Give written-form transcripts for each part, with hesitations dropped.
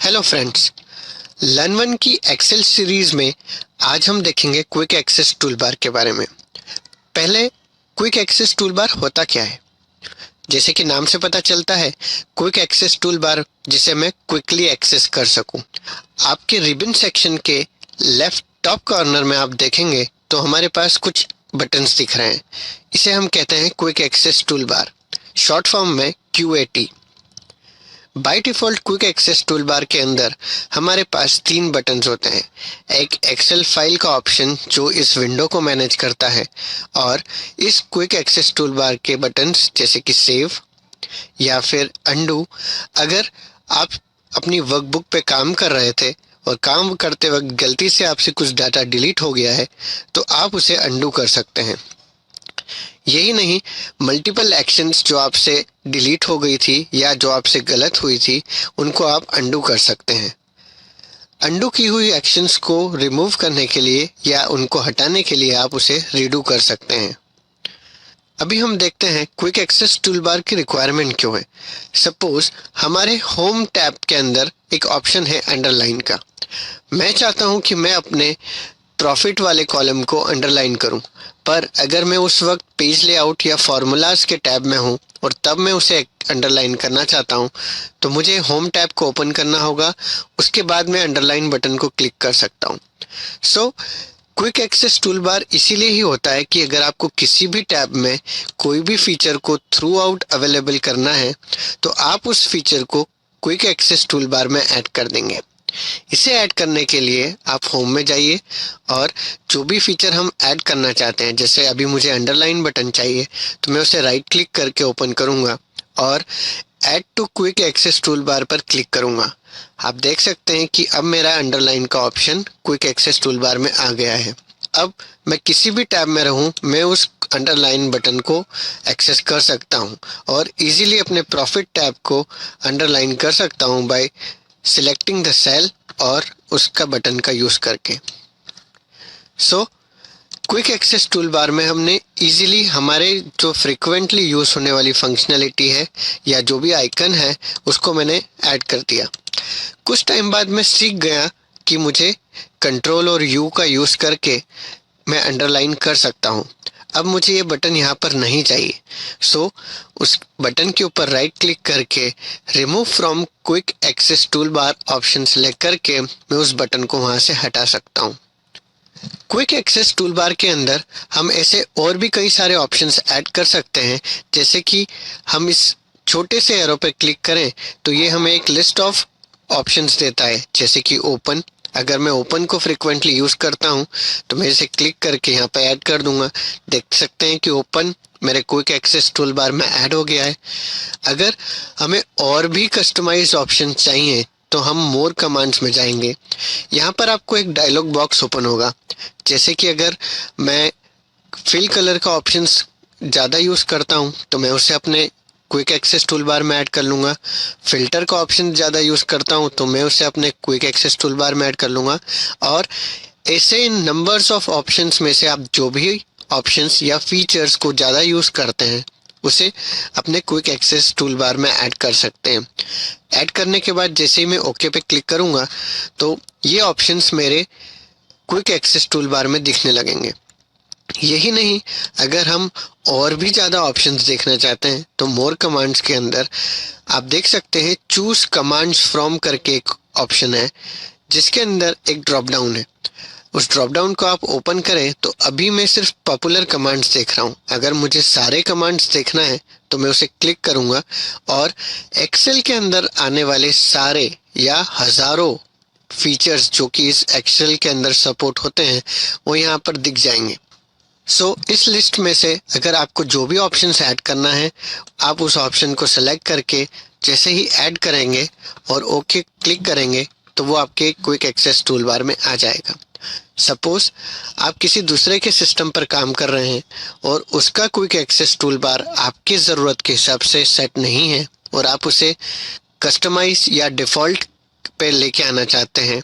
Hello friends, learn की Excel series में आज हम देखेंगे क्विक एक्सेस टूलबार के बारे में। पहले क्विक एक्सेस टूलबार होता क्या है? जैसे कि नाम से पता चलता है, क्विक एक्सेस टूलबार जिसे मैं क्विकली एक्सेस कर सकूं। आपके रिबन सेक्शन के लेफ्ट टॉप कॉर्नर में आप देखेंगे तो हमारे पास कुछ बटन्स दिख रहे हैं। इसे हम कहते हैं quick access toolbar, short form में QAT। By default quick access toolbar के अंदर हमारे पास 3 बटन्स होते हैं। एक एक्सेल फाइल का ऑप्शन जो इस विंडो को मैनेज करता है, और इस क्विक एक्सेस टूलबार के बटन्स जैसे कि सेव या फिर अंडू। अगर आप अपनी वर्कबुक पे काम कर रहे थे और काम करते वक्त गलती से आपसे कुछ डाटा डिलीट हो गया है तो आप उसे अंडू कर सकते हैं। यही नहीं, मल्टीपल एक्शंस जो आपसे डिलीट हो गई थी या जो आपसे गलत हुई थी उनको आप अंडू कर सकते हैं। अंडू की हुई एक्शंस को रिमूव करने के लिए या उनको हटाने के लिए आप उसे रीडू कर सकते हैं। अभी हम देखते हैं क्विक एक्सेस टूलबार की रिक्वायरमेंट क्यों है। सपोज हमारे होम टैब के अंदर एक ऑप्शन है अंडरलाइन का। मैं चाहता हूं कि मैं अपने प्रॉफिट वाले कॉलम को अंडरलाइन करूं, पर अगर मैं उस वक्त पेज लेआउट या फॉर्मूलाज के टैब में हूं और तब मैं उसे अंडरलाइन करना चाहता हूं तो मुझे होम टैब को ओपन करना होगा। उसके बाद मैं अंडरलाइन बटन को क्लिक कर सकता हूं। सो क्विक एक्सेस टूलबार इसीलिए ही होता है कि अगर आपको किसी भी टैब में कोई भी फीचर को थ्रू आउट अवेलेबल करना है तो आप उस फीचर को क्विक एक्सेस टूलबार में ऐड कर देंगे। इसे ऐड करने के लिए आप होम में जाइए और जो भी फीचर हम ऐड करना चाहते हैं, जैसे अभी मुझे अंडरलाइन बटन चाहिए तो मैं उसे राइट क्लिक करके ओपन करूंगा और add to quick access toolbar पर क्लिक करूंगा। आप देख सकते हैं कि अब मेरा अंडरलाइन का ऑप्शन क्विक एक्सेस टूलबार में आ गया है। अब मैं किसी भी टैब में रहूं, मैं उस अंडरलाइन बटन को एक्सेस कर सकता हूं और इजीली अपने प्रॉफिट टैब को अंडरलाइन कर सकता हूं बाय सिलेक्टिंग द सेल और उसका बटन का यूज करके। सो क्विक एक्सेस टूलबार में हमने इजीली हमारे जो फ्रिक्वेंटली यूज होने वाली फंक्शनैलिटी है या जो भी आइकन है उसको मैंने ऐड कर दिया। कुछ टाइम बाद मैं सीख गया कि मुझे कंट्रोल और यू का यूज करके मैं अंडरलाइन कर सकता हूँ। अब मुझे ये बटन यहाँ पर नहीं चाहिए, सो उस बटन के ऊपर राइट क्लिक करके remove from quick access toolbar option select करके मैं उस बटन को वहाँ से हटा सकता हूँ। क्विक एक्सेस टूलबार के अंदर हम ऐसे और भी कई सारे ऑप्शंस ऐड कर सकते हैं। जैसे कि हम इस छोटे से एरो पे क्लिक करें तो ये हमें एक लिस्ट ऑफ ऑप्शंस देता है, जैसे कि ओपन। अगर मैं ओपन को फ्रिक्वेंटली यूज करता हूं तो मैं इसे क्लिक करके यहाँ पे ऐड कर दूंगा। देख सकते हैं कि ओपन मेरे क्विक एक्सेस टूलबार में ऐड हो गया है। अगर हमें और भी कस्टमाइज्ड ऑप्शन चाहिए तो हम मोर कमांड्स में जाएंगे। यहाँ पर आपको एक डायलॉग बॉक्स ओपन होगा। जैसे कि अगर मैं फिल कलर का ऑप्शंस ज़्यादा यूज़ करता हूँ तो मैं उसे अपने क्विक एक्सेस टूलबार में ऐड कर लूँगा। फिल्टर का ऑप्शन ज़्यादा यूज़ करता हूँ तो मैं उसे अपने क्विक एक्सेस टूलबार में ऐड कर लूँगा। और ऐसे नंबर्स ऑफ ऑप्शंस में से आप जो भी ऑप्शंस या फीचर्स को ज़्यादा यूज़ करते हैं उसे अपने क्विक एक्सेस टूलबार में ऐड कर सकते हैं। ऐड करने के बाद जैसे ही मैं ओके पे क्लिक करूँगा तो ये ऑप्शंस मेरे क्विक एक्सेस टूलबार में दिखने लगेंगे। यही नहीं, अगर हम और भी ज़्यादा ऑप्शंस देखना चाहते हैं तो मोर कमांड्स के अंदर आप देख सकते हैं चूज कमांड्स फ्रॉम करके एक ऑप्शन है, जिसके अंदर एक ड्रॉप डाउन है। उस ड्रॉप डाउन को आप ओपन करें तो अभी मैं सिर्फ पॉपुलर कमांड्स देख रहा हूँ। अगर मुझे सारे कमांड्स देखना है तो मैं उसे क्लिक करूँगा और एक्सेल के अंदर आने वाले सारे या हज़ारों फीचर्स जो कि इस एक्सेल के अंदर सपोर्ट होते हैं वो यहाँ पर दिख जाएंगे। सो इस लिस्ट में से अगर आपको जो भी ऑप्शंस ऐड करना है आप उस ऑप्शन को सेलेक्ट करके जैसे ही ऐड करेंगे और ओके क्लिक करेंगे तो वो आपके क्विक एक्सेस टूलबार में आ जाएगा। सपोज आप किसी दूसरे के सिस्टम पर काम कर रहे हैं और उसका क्विक एक्सेस टूलबार आपकी ज़रूरत के हिसाब से सेट नहीं है और आप उसे कस्टमाइज या डिफ़ॉल्ट पे लेके आना चाहते हैं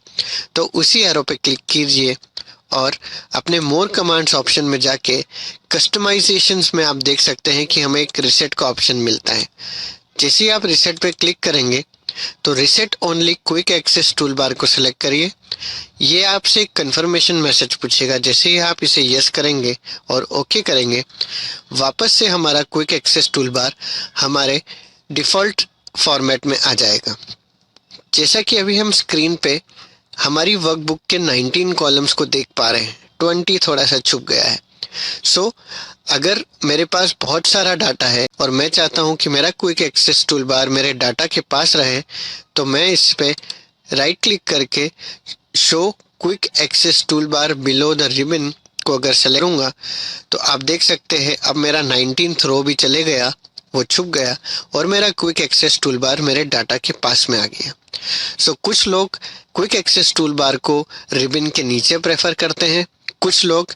तो उसी एरो पे क्लिक कीजिए और अपने मोर कमांड्स ऑप्शन में जाके कस्टमाइजेशंस में आप देख सकते हैं कि हमें एक रिसेट का ऑप्शन मिलता है। जैसे ही आप रिसेट पे क्लिक करेंगे तो reset only quick access tool bar को सिलेक्ट करिए। ये आपसे एक कंफर्मेशन मैसेज पूछेगा। जैसे ही आप इसे यस करेंगे और ओके करेंगे, वापस से हमारा क्विक एक्सेस टूल बार हमारे डिफ़ॉल्ट फॉर्मेट में आ जाएगा। जैसा कि अभी हम स्क्रीन पे हमारी वर्कबुक के 19 कॉलम्स को देख पा रहे हैं, 20 थोड़ा सा छुप गया है। सो अगर मेरे पास बहुत सारा डाटा है और मैं चाहता हूं कि मेरा क्विक एक्सेस टूल बार मेरे डाटा के पास रहे, तो मैं इस पे राइट क्लिक करके show quick access tool bar below the ribbon को अगर सेलेक्ट करूंगा, तो आप देख सकते हैं अब मेरा 19th रो भी चले गया, वो छुप गया और मेरा क्विक एक्सेस टूल बार मेरे डाटा के पास में आ गया। सो कुछ लोग क्विक एक्सेस टूल बार को रिबन के नीचे प्रेफर करते हैं, कुछ लोग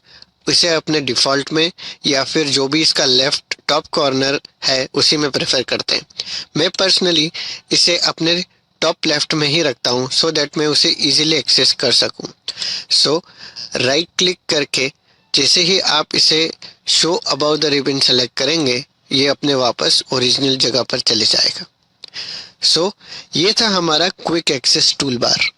इसे अपने डिफ़ॉल्ट में या फिर जो भी इसका लेफ्ट टॉप कॉर्नर है उसी में प्रेफर करते हैं। मैं पर्सनली इसे अपने टॉप लेफ्ट में ही रखता हूँ, सो दैट मैं उसे इजीली एक्सेस कर सकूँ। सो राइट क्लिक करके जैसे ही आप इसे show about the ribbon select करेंगे, ये अपने वापस ओरिजिनल जगह पर चले जाएगा। सो ये था हमारा क्विक एक्सेस टूल बार।